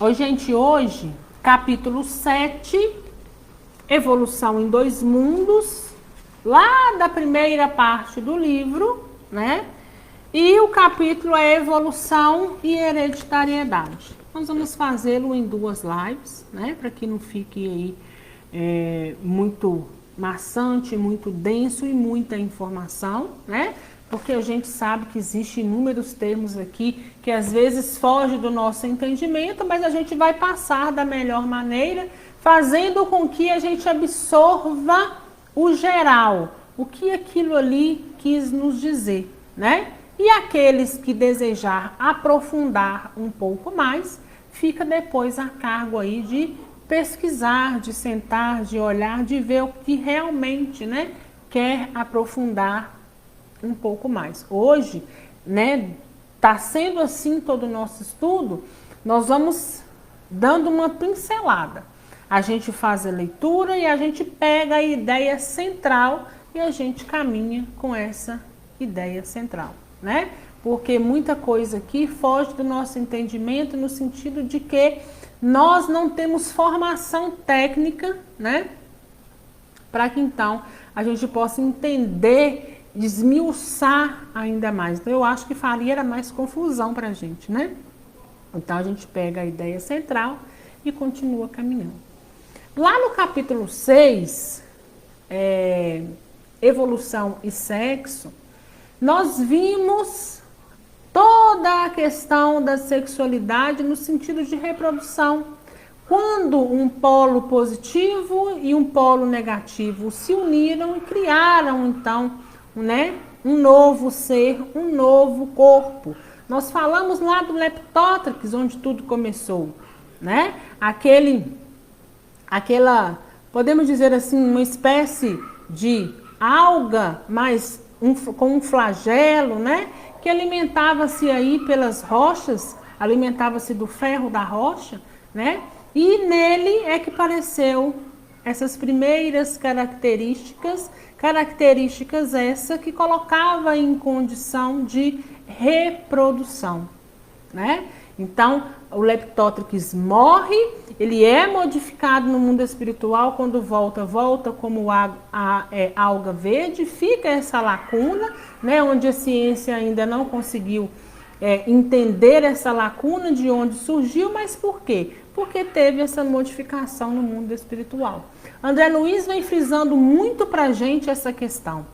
Oi, gente, hoje, capítulo 7, Evolução em Dois Mundos, lá da primeira parte do livro, né? E o capítulo é Evolução e Hereditariedade. Nós vamos fazê-lo em 2 lives, né? Para que não fique aí muito maçante, muito denso e muita informação, né? Porque a gente sabe que existem inúmeros termos aqui que às vezes fogem do nosso entendimento, mas a gente vai passar da melhor maneira, fazendo com que a gente absorva o geral, o que aquilo ali quis nos dizer, né? E aqueles que desejar aprofundar um pouco mais, fica depois a cargo aí de pesquisar, de sentar, de olhar, de ver o que realmente, né, quer aprofundar um pouco mais. Hoje, né, tá sendo assim todo o nosso estudo, nós vamos dando uma pincelada. A gente faz a leitura e a gente pega a ideia central e a gente caminha com essa ideia central, né? Porque muita coisa aqui foge do nosso entendimento no sentido de que nós não temos formação técnica, né? Para que então a gente possa entender, desmiuçar ainda mais. Então eu acho que faria era mais confusão para a gente, né? Então a gente pega a ideia central e continua caminhando. Lá no capítulo 6, Evolução e Sexo, nós vimos toda a questão da sexualidade no sentido de reprodução. Quando um polo positivo e um polo negativo se uniram e criaram, então, né, um novo ser, um novo corpo. Nós falamos lá do Leptótrix, onde tudo começou, né? Aquela, podemos dizer assim, uma espécie de alga, mas com um flagelo, né? Que alimentava-se aí pelas rochas, alimentava-se do ferro da rocha, né? E nele é que apareceu essas primeiras características essa que colocava em condição de reprodução, né? Então, o Leptótrix morre, ele é modificado no mundo espiritual, quando volta como alga verde, fica essa lacuna, né, onde a ciência ainda não conseguiu entender essa lacuna, de onde surgiu, mas por quê? Porque teve essa modificação no mundo espiritual. André Luiz vem frisando muito para a gente essa questão,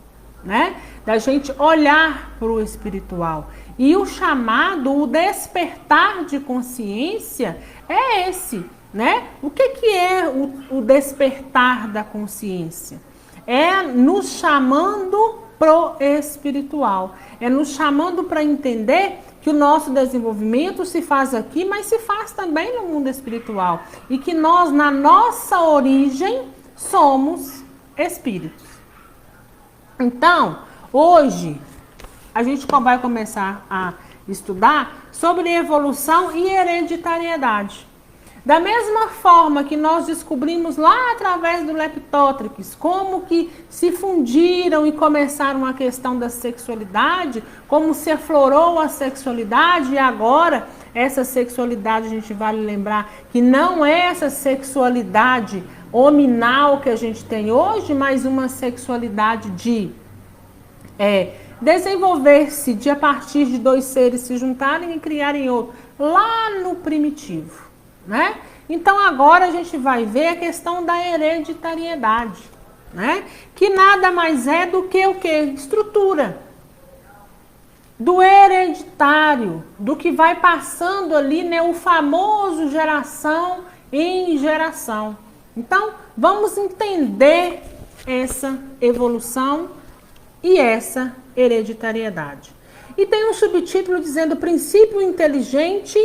né, da gente olhar para o espiritual. E o chamado, o despertar de consciência é esse, né? O que é o despertar da consciência? É nos chamando pro espiritual, é nos chamando para entender que o nosso desenvolvimento se faz aqui, mas se faz também no mundo espiritual. E que nós, na nossa origem, somos espíritos. Então, hoje, a gente vai começar a estudar sobre evolução e hereditariedade. Da mesma forma que nós descobrimos lá através do Leptótrix, como que se fundiram e começaram a questão da sexualidade, como se aflorou a sexualidade e agora essa sexualidade, a gente vale lembrar que não é essa sexualidade hominal que a gente tem hoje, mas uma sexualidade de desenvolver-se de a partir de 2 seres se juntarem e criarem outro, lá no primitivo, né? Então agora a gente vai ver a questão da hereditariedade, né? Que nada mais é do que o quê? Estrutura. Do hereditário, do que vai passando ali, né? O famoso geração em geração. Então vamos entender essa evolução e essa hereditariedade. E tem um subtítulo dizendo princípio inteligente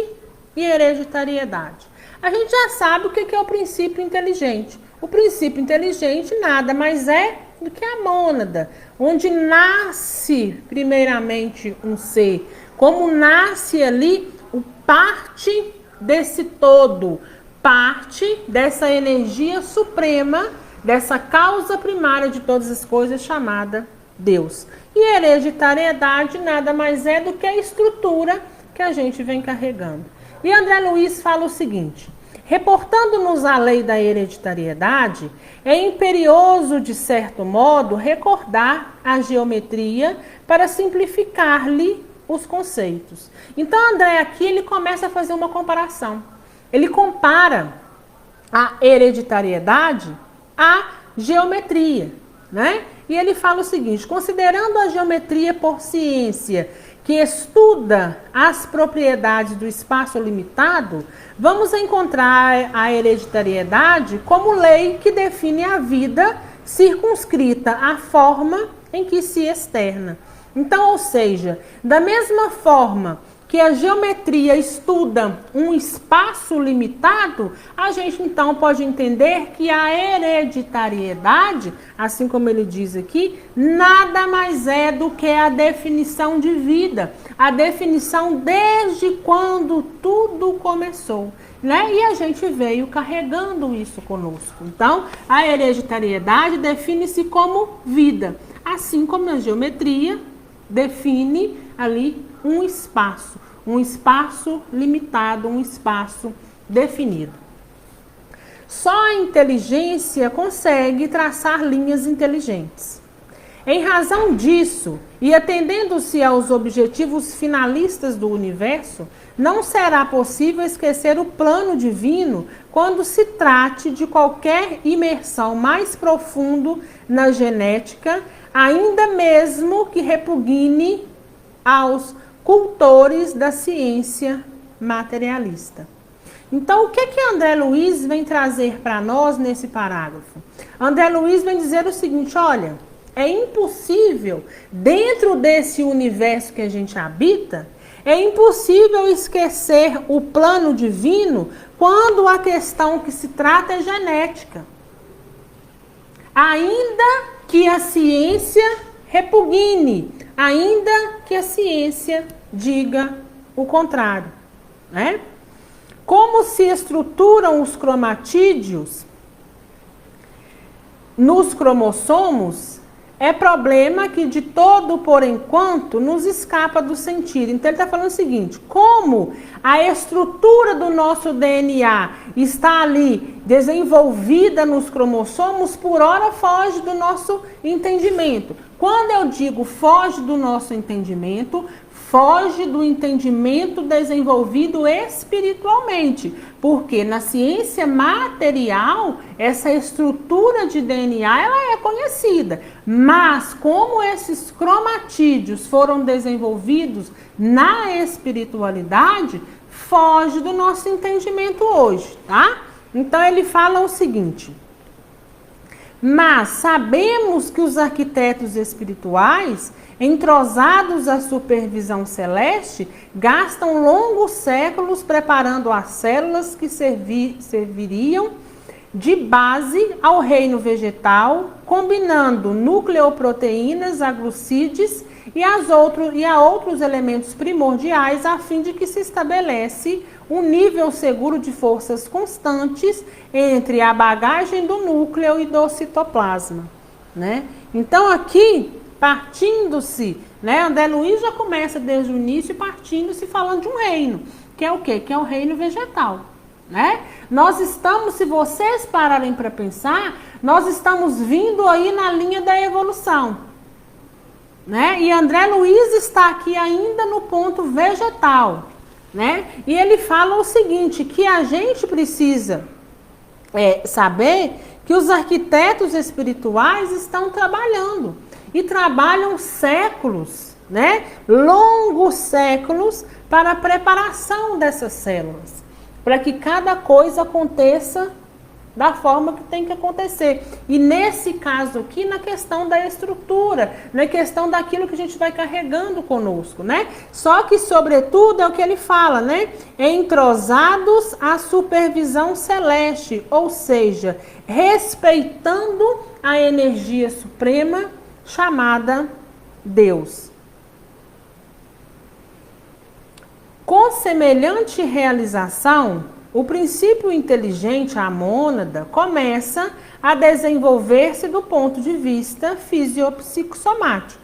e hereditariedade. A gente já sabe o que é o princípio inteligente. O princípio inteligente nada mais é do que a mônada, onde nasce primeiramente um ser. Como nasce ali o parte desse todo, parte dessa energia suprema, dessa causa primária de todas as coisas chamada Deus. E hereditariedade nada mais é do que a estrutura que a gente vem carregando. E André Luiz fala o seguinte: reportando-nos à lei da hereditariedade, é imperioso, de certo modo, recordar a geometria para simplificar-lhe os conceitos. Então, André aqui ele começa a fazer uma comparação. Ele compara a hereditariedade à geometria, né? E ele fala o seguinte: considerando a geometria por ciência que estuda as propriedades do espaço limitado, vamos encontrar a hereditariedade como lei que define a vida circunscrita à forma em que se externa. Então, ou seja, da mesma forma que a geometria estuda um espaço limitado, a gente então pode entender que a hereditariedade, assim como ele diz aqui, nada mais é do que a definição de vida, a definição desde quando tudo começou, né? E a gente veio carregando isso conosco. Então, a hereditariedade define-se como vida, assim como a geometria define ali um espaço limitado, um espaço definido. Só a inteligência consegue traçar linhas inteligentes. Em razão disso, e atendendo-se aos objetivos finalistas do universo, não será possível esquecer o plano divino quando se trate de qualquer imersão mais profundo na genética, ainda mesmo que repugne aos cultores da ciência materialista. Então, o que André Luiz vem trazer para nós nesse parágrafo? André Luiz vem dizer o seguinte: olha, é impossível, dentro desse universo que a gente habita, é impossível esquecer o plano divino quando a questão que se trata é genética. Ainda que a ciência repugne, ainda que a ciência diga o contrário, né? Como se estruturam os cromatídeos nos cromossomos é problema que de todo por enquanto nos escapa do sentido. Então ele está falando o seguinte: como a estrutura do nosso DNA está ali desenvolvida nos cromossomos, por hora foge do nosso entendimento. Quando eu digo foge do nosso entendimento, foge do entendimento desenvolvido espiritualmente, porque na ciência material essa estrutura de DNA ela é conhecida, mas como esses cromatídeos foram desenvolvidos na espiritualidade, foge do nosso entendimento hoje, tá? Então ele fala o seguinte: mas sabemos que os arquitetos espirituais, entrosados à supervisão celeste, gastam longos séculos preparando as células que serviriam de base ao reino vegetal, combinando nucleoproteínas, aglucídeos e a outros elementos primordiais, a fim de que se estabelece um nível seguro de forças constantes entre a bagagem do núcleo e do citoplasma, né? Então aqui, partindo-se, né, André Luiz já começa desde o início partindo-se falando de um reino, que é o quê? Que é o reino vegetal, né? Nós estamos, se vocês pararem para pensar, nós estamos vindo aí na linha da evolução, né? E André Luiz está aqui ainda no ponto vegetal, né? E ele fala o seguinte, que a gente precisa saber que os arquitetos espirituais estão trabalhando e trabalham séculos, né? Longos séculos para a preparação dessas células, para que cada coisa aconteça da forma que tem que acontecer. E nesse caso aqui, na questão da estrutura, na questão daquilo que a gente vai carregando conosco, né? Só que, sobretudo, é o que ele fala, né? Entrosados à supervisão celeste, ou seja, respeitando a energia suprema chamada Deus. Com semelhante realização, o princípio inteligente, a mônada, começa a desenvolver-se do ponto de vista fisiopsicossomático.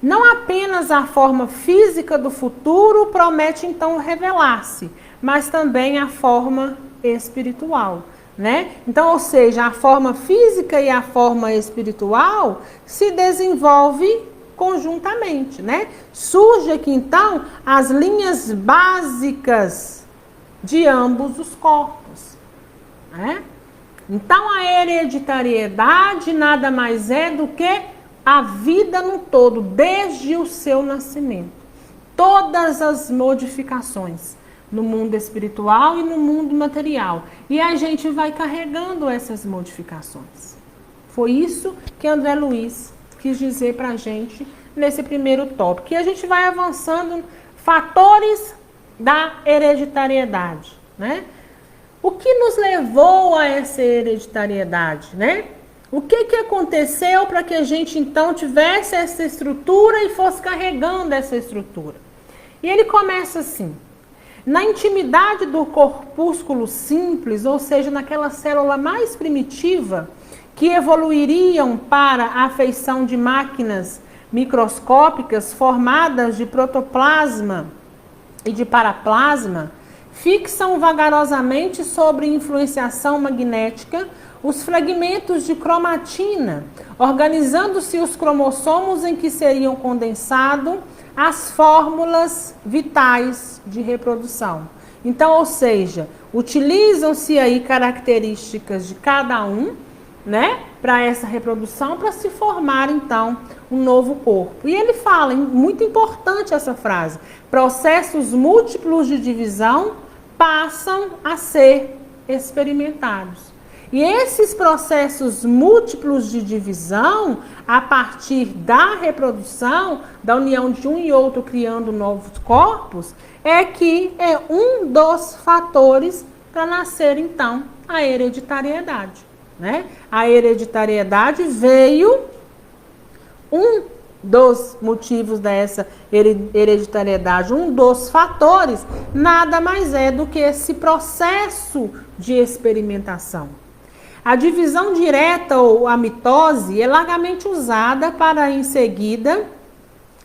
Não apenas a forma física do futuro promete então revelar-se, mas também a forma espiritual, né? Então, ou seja, a forma física e a forma espiritual se desenvolve conjuntamente, né? Surge aqui então as linhas básicas de ambos os corpos, né? Então, a hereditariedade nada mais é do que a vida no todo, desde o seu nascimento. Todas as modificações no mundo espiritual e no mundo material. E a gente vai carregando essas modificações. Foi isso que André Luiz quis dizer para a gente nesse primeiro tópico. E a gente vai avançando fatores da hereditariedade, né? O que nos levou a essa hereditariedade, né? O que aconteceu para que a gente então tivesse essa estrutura e fosse carregando essa estrutura? E ele começa assim: na intimidade do corpúsculo simples, ou seja, naquela célula mais primitiva, que evoluiriam para a feição de máquinas microscópicas formadas de protoplasma e de paraplasma, fixam vagarosamente sobre influenciação magnética os fragmentos de cromatina, organizando-se os cromossomos em que seriam condensados as fórmulas vitais de reprodução. Então, ou seja, utilizam-se aí características de cada um, né, para essa reprodução, para se formar então um novo corpo. E ele fala, muito importante essa frase, processos múltiplos de divisão passam a ser experimentados. E esses processos múltiplos de divisão, a partir da reprodução, da união de um e outro criando novos corpos, é que é um dos fatores para nascer então a hereditariedade, né? A hereditariedade veio, um dos motivos dessa hereditariedade, um dos fatores, nada mais é do que esse processo de experimentação. A divisão direta ou a mitose é largamente usada para, em seguida,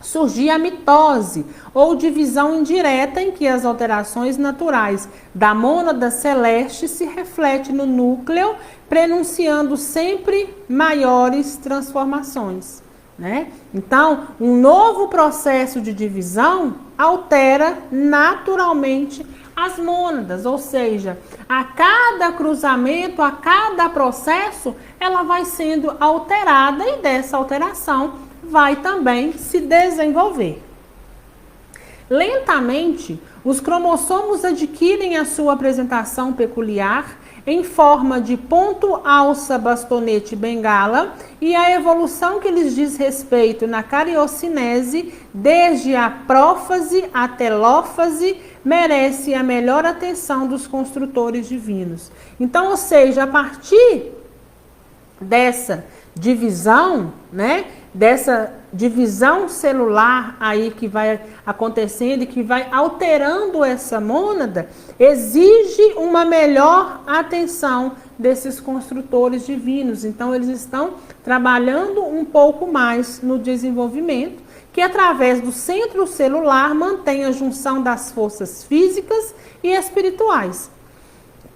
surgir a mitose, ou divisão indireta, em que as alterações naturais da mônada celeste se refletem no núcleo, prenunciando sempre maiores transformações, né? Então, um novo processo de divisão altera naturalmente as mônadas, ou seja, a cada cruzamento, a cada processo, ela vai sendo alterada e dessa alteração vai também se desenvolver. Lentamente, os cromossomos adquirem a sua apresentação peculiar em forma de ponto, alça, bastonete, bengala, e a evolução que lhes diz respeito na cariocinese, desde a prófase à telófase, merece a melhor atenção dos construtores divinos. Então, ou seja, a partir dessa divisão, né, dessa divisão celular aí que vai acontecendo e que vai alterando essa mônada, exige uma melhor atenção desses construtores divinos. Então, eles estão trabalhando um pouco mais no desenvolvimento, que através do centro celular mantém a junção das forças físicas e espirituais.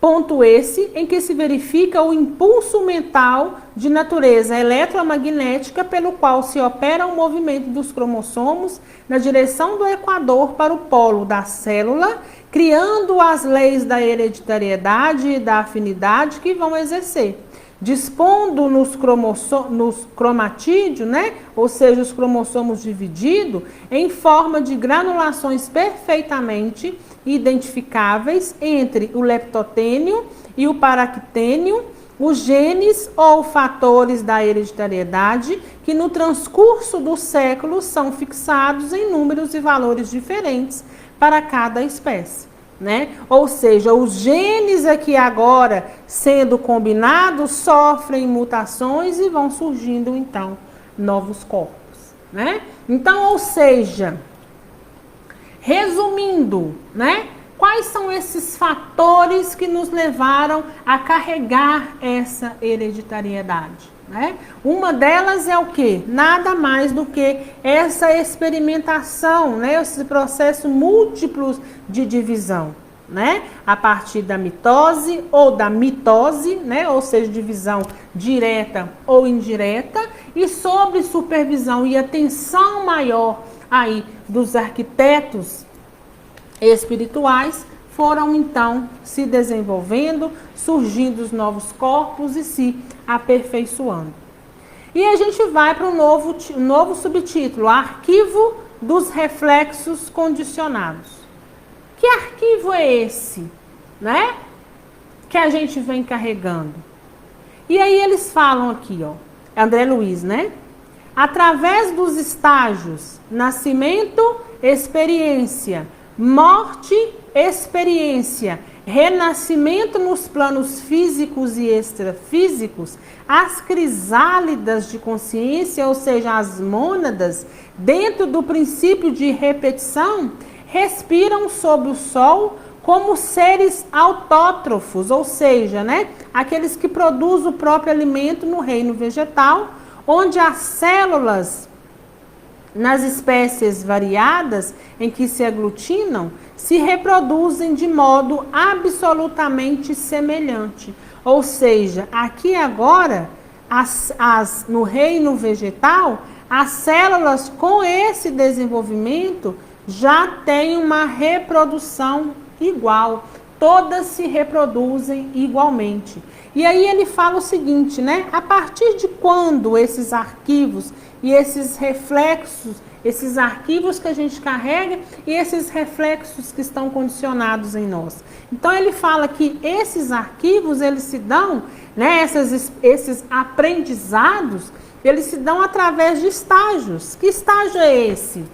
Ponto esse em que se verifica o impulso mental de natureza eletromagnética pelo qual se opera o movimento dos cromossomos na direção do equador para o polo da célula, criando as leis da hereditariedade e da afinidade que vão exercer. Dispondo nos cromatídeos, né? Ou seja, os cromossomos divididos, em forma de granulações perfeitamente identificáveis entre o leptotênio e o paractênio, os genes ou fatores da hereditariedade, que no transcurso dos séculos são fixados em números e valores diferentes para cada espécie, né? Ou seja, os genes aqui agora sendo combinados sofrem mutações e vão surgindo então novos corpos, né? Então, ou seja, resumindo, né? Quais são esses fatores que nos levaram a carregar essa hereditariedade, né? Uma delas é o quê? Nada mais do que essa experimentação, né? Esse processo múltiplo de divisão. né? A partir da mitose ou da mitose, né? Ou seja, divisão direta ou indireta, e sob supervisão e atenção maior aí dos arquitetos espirituais, foram então se desenvolvendo, surgindo os novos corpos e se aperfeiçoando. E a gente vai para um novo subtítulo, Arquivo dos Reflexos Condicionados. Que arquivo é esse, né? Que a gente vem carregando. E aí eles falam aqui, ó, André Luiz, né? Através dos estágios, nascimento, experiência, morte, experiência, renascimento nos planos físicos e extrafísicos, as crisálidas de consciência, ou seja, as mônadas, dentro do princípio de repetição, respiram sob o sol como seres autótrofos, ou seja, né, aqueles que produzem o próprio alimento no reino vegetal, onde as células, nas espécies variadas em que se aglutinam, se reproduzem de modo absolutamente semelhante. Ou seja, aqui agora, no reino vegetal, as células com esse desenvolvimento já têm uma reprodução igual. Todas se reproduzem igualmente. E aí ele fala o seguinte, né? A partir de quando esses arquivos e esses reflexos, esses arquivos que a gente carrega e esses reflexos que estão condicionados em nós. Então ele fala que esses arquivos, eles se dão, né, esses aprendizados, eles se dão através de estágios. Que estágio é esse?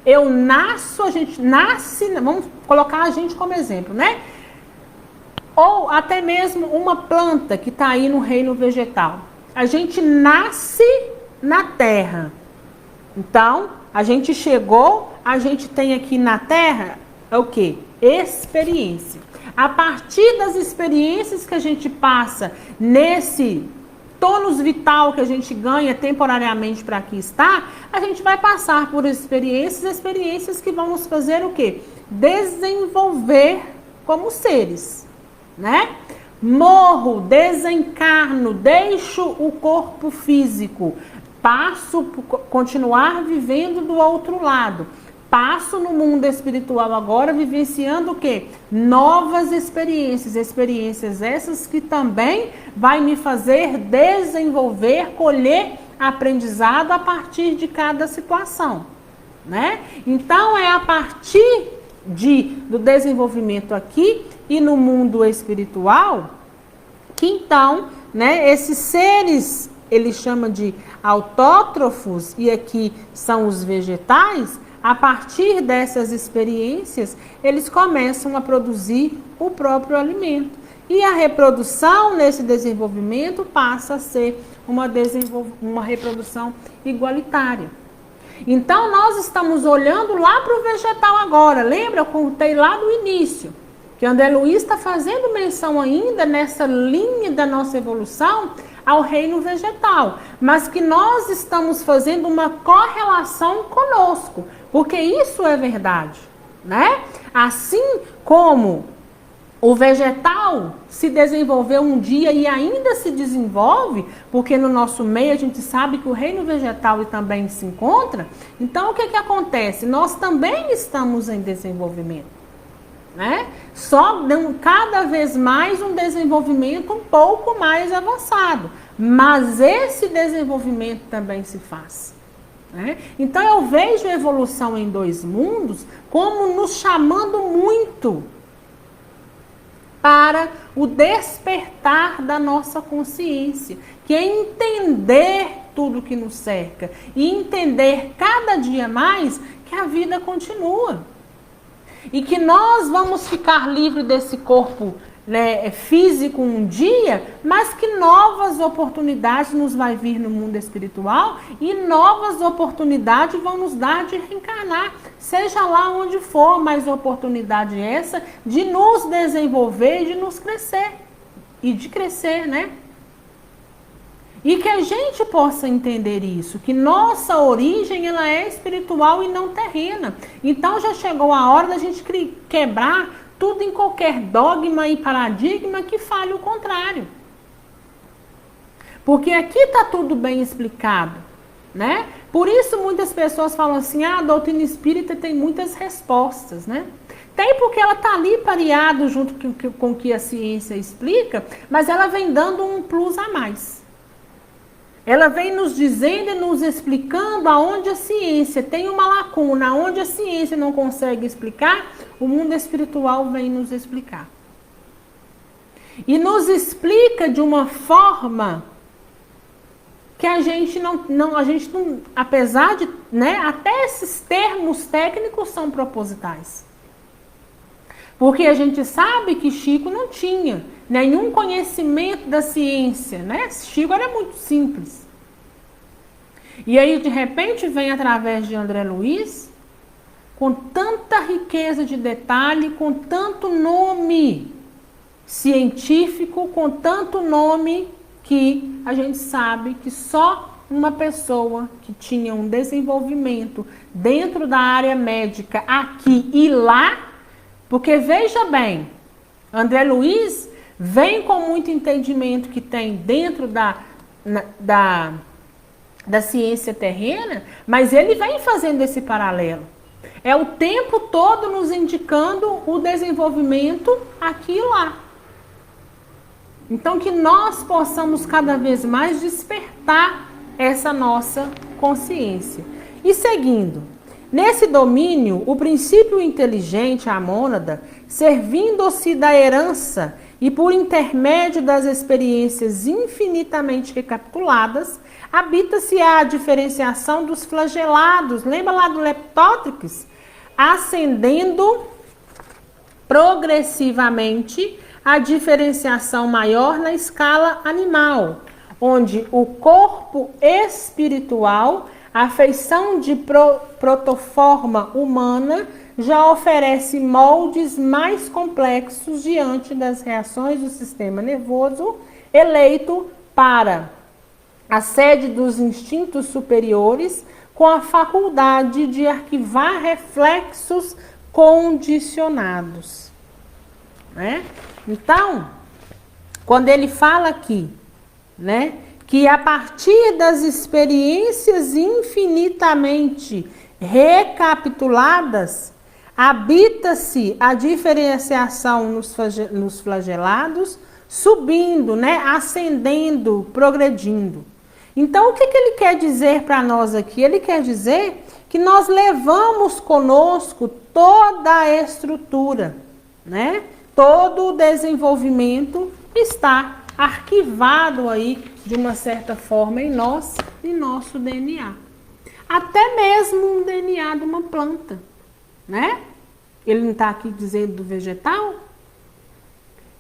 Eu nasço, a gente nasce, vamos colocar a gente como exemplo, né? Ou até mesmo uma planta que está aí no reino vegetal. A gente nasce na terra. Então, a gente chegou, a gente tem aqui na terra, é o quê? Experiência. A partir das experiências que a gente passa nesse tônus vital que a gente ganha temporariamente para aqui estar, a gente vai passar por experiências que vão nos fazer o quê? Desenvolver como seres, né? Morro, desencarno, deixo o corpo físico, passo por continuar vivendo do outro lado, passo no mundo espiritual agora, vivenciando o quê? Novas experiências essas que também vai me fazer desenvolver, colher aprendizado a partir de cada situação, né? Então é a partir do desenvolvimento aqui e no mundo espiritual que então, né, esses seres, ele chama de autótrofos, e aqui são os vegetais, a partir dessas experiências, eles começam a produzir o próprio alimento. E a reprodução nesse desenvolvimento passa a ser uma reprodução igualitária. Então, nós estamos olhando lá para o vegetal agora. Lembra? Eu contei lá no início, que André Luiz está fazendo menção ainda nessa linha da nossa evolução ao reino vegetal, mas que nós estamos fazendo uma correlação conosco, porque isso é verdade, né? Assim como o vegetal se desenvolveu um dia e ainda se desenvolve, porque no nosso meio a gente sabe que o reino vegetal também se encontra, então o que acontece? Nós também estamos em desenvolvimento, né? Só cada vez mais um desenvolvimento um pouco mais avançado, mas esse desenvolvimento também se faz, né? Então eu vejo a evolução em dois mundos como nos chamando muito para o despertar da nossa consciência, que é entender tudo que nos cerca e entender cada dia mais que a vida continua. E que nós vamos ficar livres desse corpo, né, físico um dia, mas que novas oportunidades nos vai vir no mundo espiritual e novas oportunidades vão nos dar de reencarnar, seja lá onde for, mas oportunidade essa de nos desenvolver, de nos crescer e de crescer, né? E que a gente possa entender isso, que nossa origem ela é espiritual e não terrena. Então já chegou a hora da gente quebrar tudo em qualquer dogma e paradigma que fale o contrário. Porque aqui está tudo bem explicado, né? Por isso muitas pessoas falam assim, a doutrina espírita tem muitas respostas, né? Tem porque ela está ali pareado junto com o que a ciência explica, mas ela vem dando um plus a mais. Ela vem nos dizendo e nos explicando aonde a ciência tem uma lacuna, aonde a ciência não consegue explicar, o mundo espiritual vem nos explicar. E nos explica de uma forma que a gente não, apesar de, né, até esses termos técnicos são propositais. Porque a gente sabe que Chico não tinha nenhum conhecimento da ciência, né? Chico era muito simples. E aí, de repente, vem através de André Luiz, com tanta riqueza de detalhe, com tanto nome científico, com tanto nome que a gente sabe que só uma pessoa que tinha um desenvolvimento dentro da área médica aqui e lá, porque veja bem, André Luiz vem com muito entendimento que tem dentro da ciência terrena, mas ele vem fazendo esse paralelo. É o tempo todo nos indicando o desenvolvimento aqui e lá. Então que nós possamos cada vez mais despertar essa nossa consciência. E seguindo, nesse domínio, o princípio inteligente, a mônada, servindo-se da herança e por intermédio das experiências infinitamente recapituladas, habita-se a diferenciação dos flagelados. Lembra lá do Leptótrix? Ascendendo progressivamente a diferenciação maior na escala animal, onde o corpo espiritual, a feição de protoforma humana, já oferece moldes mais complexos diante das reações do sistema nervoso, eleito para a sede dos instintos superiores, com a faculdade de arquivar reflexos condicionados. Né? Então, quando ele fala aqui, né, que a partir das experiências infinitamente recapituladas, habita-se a diferenciação nos flagelados, subindo, né, ascendendo, progredindo. Então, o que ele quer dizer para nós aqui? Ele quer dizer que nós levamos conosco toda a estrutura, né? Todo o desenvolvimento está arquivado aí, de uma certa forma, em nosso DNA. Até mesmo um DNA de uma planta, né? Ele não está aqui dizendo do vegetal?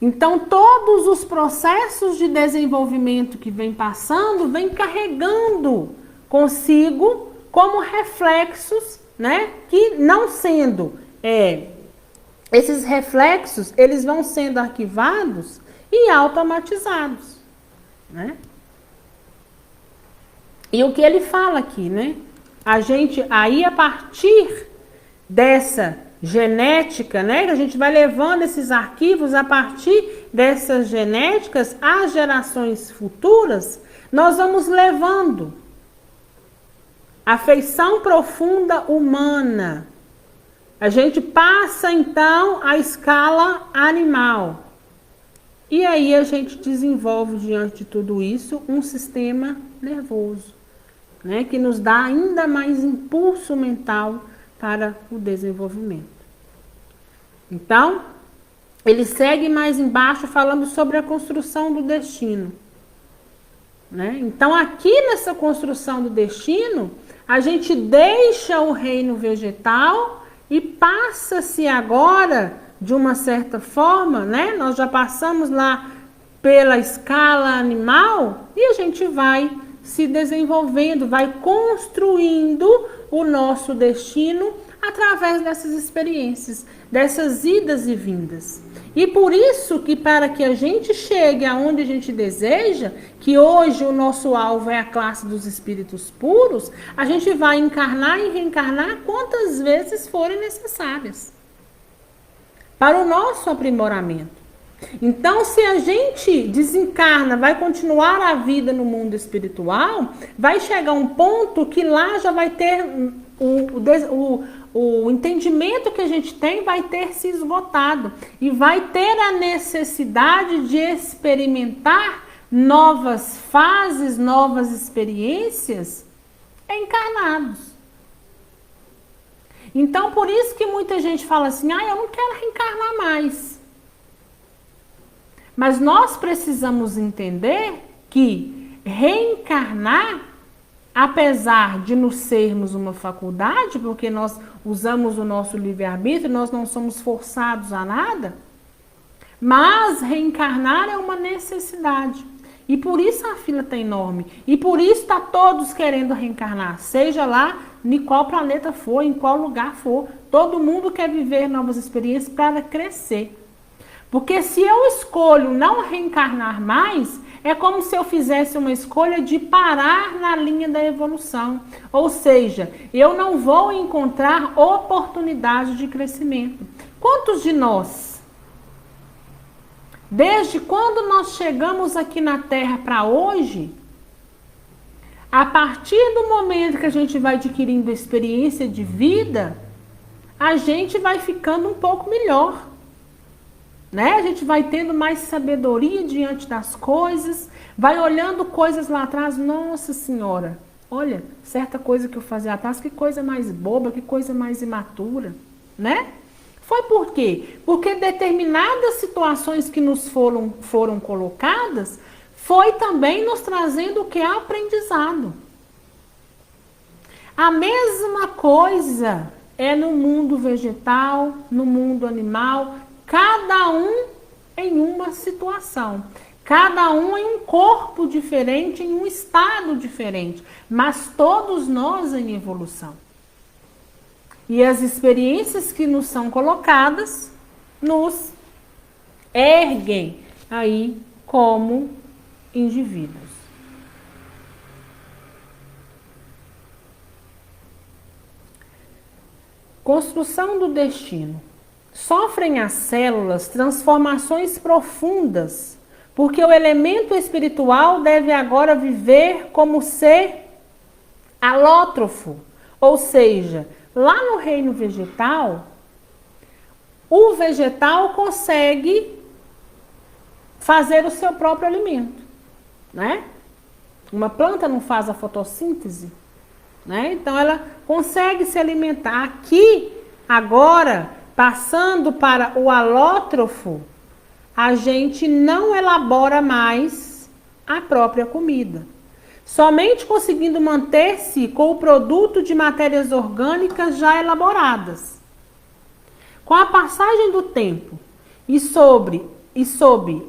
Então, todos os processos de desenvolvimento que vem passando, vem carregando consigo como reflexos, né? Que não sendo, esses reflexos, eles vão sendo arquivados e automatizados, né? E o que ele fala aqui, né? A gente, aí a partir dessa genética, né? A gente vai levando esses arquivos a partir dessas genéticas às gerações futuras, nós vamos levando a feição profunda humana. A gente passa então à escala animal. E aí a gente desenvolve diante de tudo isso um sistema nervoso, né? Que nos dá ainda mais impulso mental para o desenvolvimento. Então, ele segue mais embaixo falando sobre a construção do destino, né? Então, aqui nessa construção do destino, a gente deixa o reino vegetal e passa-se agora, de uma certa forma, né? Nós já passamos lá pela escala animal e a gente vai se desenvolvendo, vai construindo o nosso destino através dessas experiências, dessas idas e vindas. E por isso que para que a gente chegue aonde a gente deseja, que hoje o nosso alvo é a classe dos espíritos puros, a gente vai encarnar e reencarnar quantas vezes forem necessárias. para o nosso aprimoramento. Então, se a gente desencarna, vai continuar a vida no mundo espiritual, vai chegar um ponto que lá já vai ter o entendimento que a gente tem vai ter se esgotado e vai ter a necessidade de experimentar novas fases, novas experiências encarnados. Então, por isso que muita gente fala assim, eu não quero reencarnar mais. Mas nós precisamos entender que reencarnar, apesar de nos sermos uma faculdade, porque nós usamos o nosso livre-arbítrio, nós não somos forçados a nada, mas reencarnar é uma necessidade. E por isso a fila está enorme. E por isso está todos querendo reencarnar, seja lá em qual planeta for, em qual lugar for. Todo mundo quer viver novas experiências para crescer. Porque se eu escolho não reencarnar mais, é como se eu fizesse uma escolha de parar na linha da evolução. Ou seja, eu não vou encontrar oportunidade de crescimento. Quantos de nós, desde quando nós chegamos aqui na Terra para hoje, a partir do momento que a gente vai adquirindo experiência de vida, a gente vai ficando um pouco melhor. Né? A gente vai tendo mais sabedoria diante das coisas, vai olhando coisas lá atrás, nossa senhora, olha, certa coisa que eu fazia atrás, que coisa mais boba, que coisa mais imatura, né? Foi por quê? Porque determinadas situações que nos foram colocadas, foi também nos trazendo o que é aprendizado. A mesma coisa é no mundo vegetal, no mundo animal, cada um em uma situação, cada um em um corpo diferente, em um estado diferente, mas todos nós em evolução. E as experiências que nos são colocadas, nos erguem aí como indivíduos. Construção do destino. Sofrem as células transformações profundas, porque o elemento espiritual deve agora viver como ser alótrofo, ou seja, lá no reino vegetal, o vegetal consegue fazer o seu próprio alimento, né? Uma planta não faz a fotossíntese, né? Então ela consegue se alimentar. Aqui, agora, passando para o alótrofo, a gente não elabora mais a própria comida. Somente conseguindo manter-se com o produto de matérias orgânicas já elaboradas. Com a passagem do tempo e sob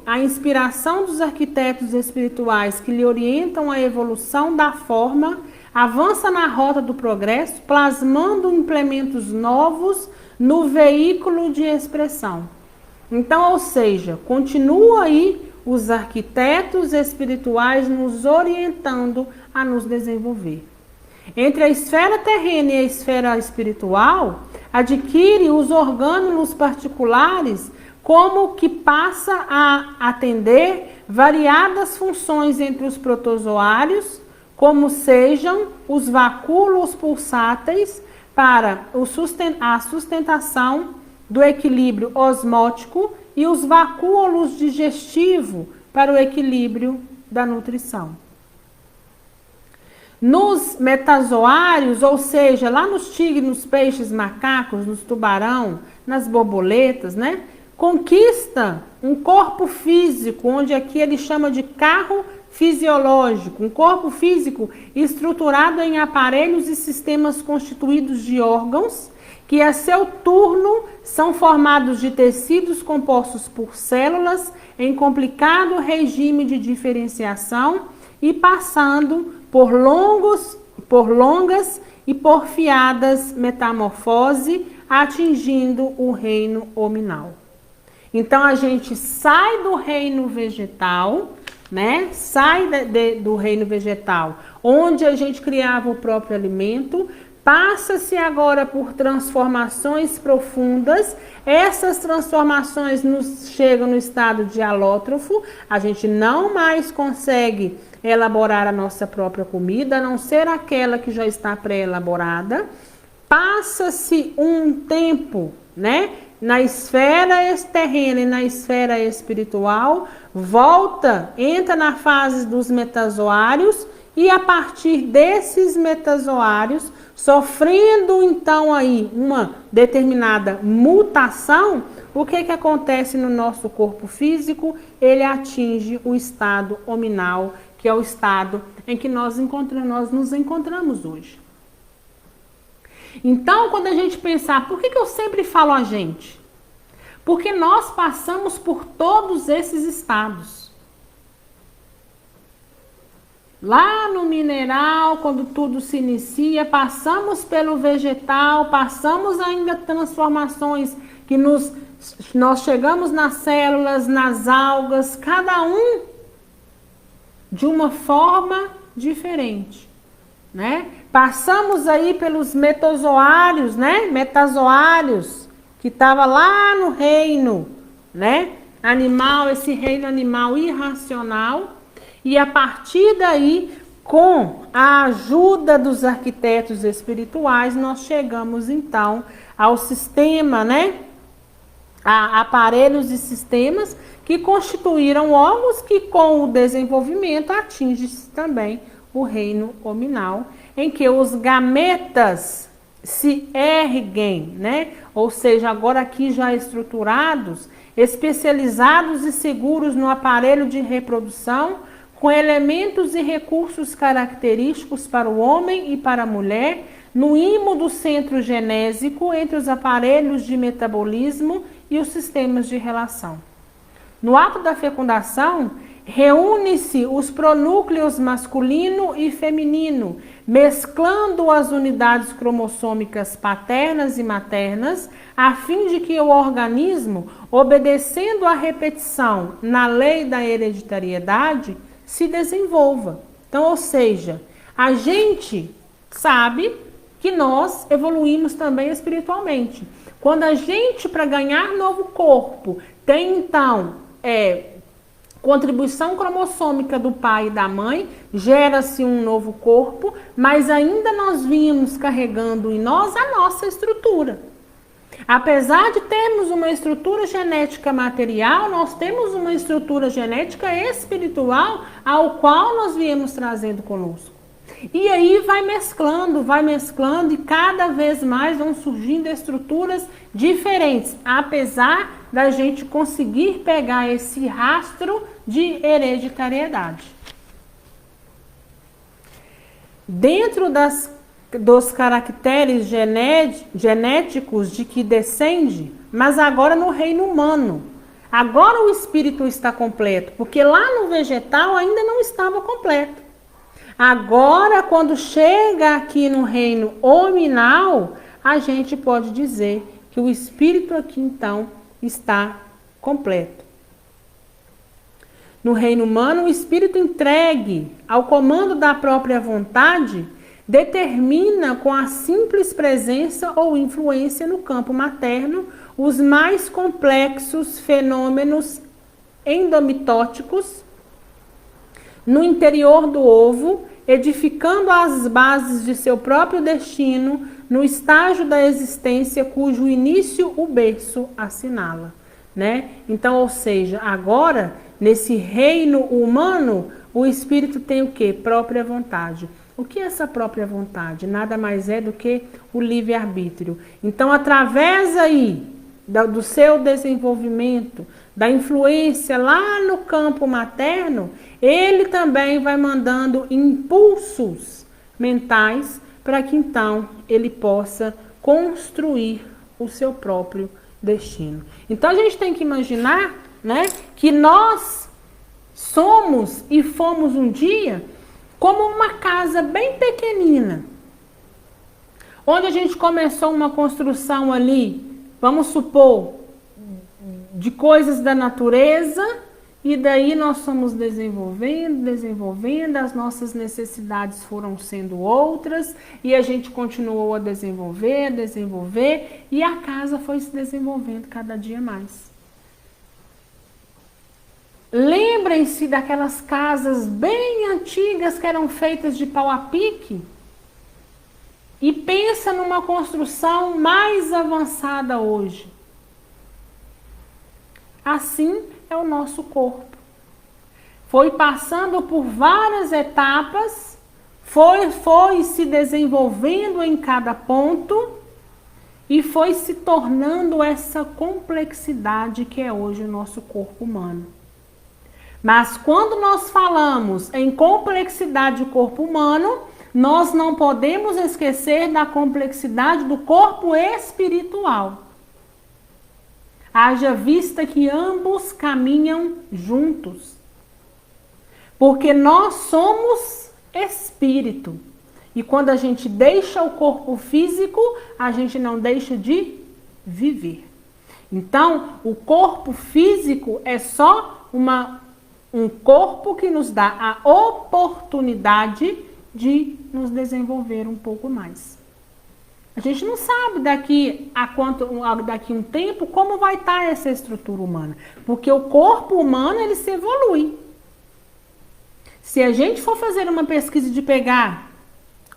a inspiração dos arquitetos espirituais que lhe orientam a evolução da forma, avança na rota do progresso, plasmando implementos novos no veículo de expressão. Então, ou seja, continua aí os arquitetos espirituais nos orientando a nos desenvolver. Entre a esfera terrena e a esfera espiritual, adquire os orgânulos particulares como que passa a atender variadas funções entre os protozoários, como sejam os vacúolos pulsáteis para a sustentação do equilíbrio osmótico e os vacúolos digestivos para o equilíbrio da nutrição. Nos metazoários, ou seja, lá nos tigres, nos peixes, macacos, nos tubarão, nas borboletas, né? Conquista um corpo físico, onde aqui ele chama de carro fisiológico, um corpo físico estruturado em aparelhos e sistemas constituídos de órgãos, que a seu turno são formados de tecidos compostos por células em complicado regime de diferenciação e passando por longas e porfiadas metamorfose, atingindo o reino hominal. Então a gente sai do reino vegetal, né? Sai do reino vegetal, onde a gente criava o próprio alimento, passa-se agora por transformações profundas. Essas transformações nos chegam no estado de alótrofo. A gente não mais consegue elaborar a nossa própria comida, a não ser aquela que já está pré-elaborada. Passa-se um tempo, né, na esfera terrena e na esfera espiritual, volta, entra na fase dos metazoários, e a partir desses metazoários, sofrendo então aí uma determinada mutação, o que que acontece no nosso corpo físico? Ele atinge o estado hominal, que é o estado em que nós nos encontramos hoje. Então, quando a gente pensar, por que eu sempre falo a gente? Porque nós passamos por todos esses estados. Lá no mineral, quando tudo se inicia, passamos pelo vegetal, passamos ainda transformações que nós chegamos nas células, nas algas, cada um de uma forma diferente, né? Passamos aí pelos metazoários, né? Metazoários, que estava lá no reino, né? Animal, esse reino animal irracional. E a partir daí, com a ajuda dos arquitetos espirituais, nós chegamos então ao sistema, né? A aparelhos e sistemas que constituíram órgãos que, com o desenvolvimento, atinge-se também o reino hominal, em que os gametas se erguem, né? Ou seja, agora aqui já estruturados, especializados e seguros no aparelho de reprodução, com elementos e recursos característicos para o homem e para a mulher, no imo do centro genésico entre os aparelhos de metabolismo e os sistemas de relação. No ato da fecundação, reúne-se os pronúcleos masculino e feminino, mesclando as unidades cromossômicas paternas e maternas, a fim de que o organismo, obedecendo à repetição na lei da hereditariedade, se desenvolva. Então, ou seja, a gente sabe que nós evoluímos também espiritualmente. Quando a gente, para ganhar novo corpo, tem então contribuição cromossômica do pai e da mãe, gera-se um novo corpo, mas ainda nós vínhamos carregando em nós a nossa estrutura. Apesar de termos uma estrutura genética material, nós temos uma estrutura genética espiritual ao qual nós viemos trazendo conosco. E aí vai mesclando e cada vez mais vão surgindo estruturas diferentes, apesar da gente conseguir pegar esse rastro de hereditariedade. Dentro dos caracteres genéticos de que descende, mas agora no reino humano. Agora o espírito está completo, porque lá no vegetal ainda não estava completo. Agora, quando chega aqui no reino hominal, a gente pode dizer que o espírito aqui então está completo. No reino humano, o espírito entregue ao comando da própria vontade determina com a simples presença ou influência no campo materno os mais complexos fenômenos endomitóticos no interior do ovo, edificando as bases de seu próprio destino no estágio da existência cujo início o berço assinala, né? Então, ou seja, agora, nesse reino humano, o espírito tem o quê? Própria vontade. O que é essa própria vontade? Nada mais é do que o livre-arbítrio. Então, através aí do seu desenvolvimento, da influência lá no campo materno, ele também vai mandando impulsos mentais para que então ele possa construir o seu próprio destino. Então a gente tem que imaginar, né, que nós somos e fomos um dia como uma casa bem pequenina, onde a gente começou uma construção ali, vamos supor, de coisas da natureza, E daí nós fomos desenvolvendo, as nossas necessidades foram sendo outras, e a gente continuou a desenvolver, e a casa foi se desenvolvendo cada dia mais. Lembrem-se daquelas casas bem antigas que eram feitas de pau a pique, e pensa numa construção mais avançada hoje. Assim é o nosso corpo. Foi passando por várias etapas, foi se desenvolvendo em cada ponto e foi se tornando essa complexidade que é hoje o nosso corpo humano. Mas quando nós falamos em complexidade do corpo humano, nós não podemos esquecer da complexidade do corpo espiritual. Haja vista que ambos caminham juntos. Porque nós somos espírito. E quando a gente deixa o corpo físico, a gente não deixa de viver. Então, o corpo físico é só um corpo que nos dá a oportunidade de nos desenvolver um pouco mais. A gente não sabe daqui a um tempo como vai estar essa estrutura humana, porque o corpo humano ele se evolui. Se a gente for fazer uma pesquisa de pegar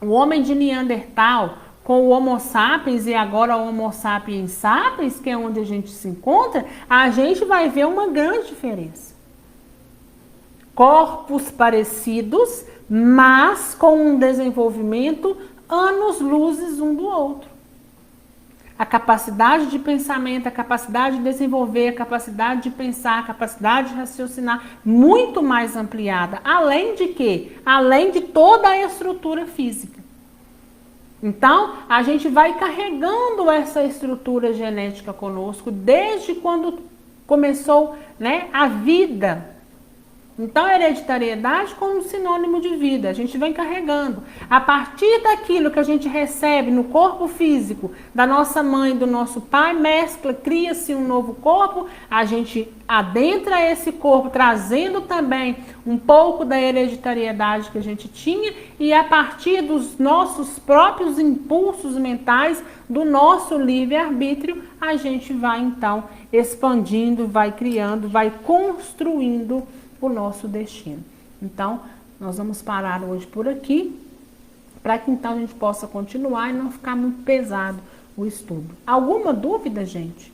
o homem de Neandertal com o Homo sapiens e agora o Homo sapiens sapiens, que é onde a gente se encontra, a gente vai ver uma grande diferença. Corpos parecidos, mas com um desenvolvimento anos-luzes um do outro. A capacidade de pensamento, a capacidade de desenvolver, a capacidade de pensar, a capacidade de raciocinar, muito mais ampliada. Além de quê? Além de toda a estrutura física. Então, a gente vai carregando essa estrutura genética conosco desde quando começou, né, a vida. Então, a hereditariedade como sinônimo de vida, a gente vem carregando. A partir daquilo que a gente recebe no corpo físico da nossa mãe, do nosso pai, mescla, cria-se um novo corpo, a gente adentra esse corpo, trazendo também um pouco da hereditariedade que a gente tinha, e a partir dos nossos próprios impulsos mentais, do nosso livre-arbítrio, a gente vai então expandindo, vai criando, vai construindo o nosso destino. Então, nós vamos parar hoje por aqui, para que então a gente possa continuar e não ficar muito pesado o estudo. Alguma dúvida, gente?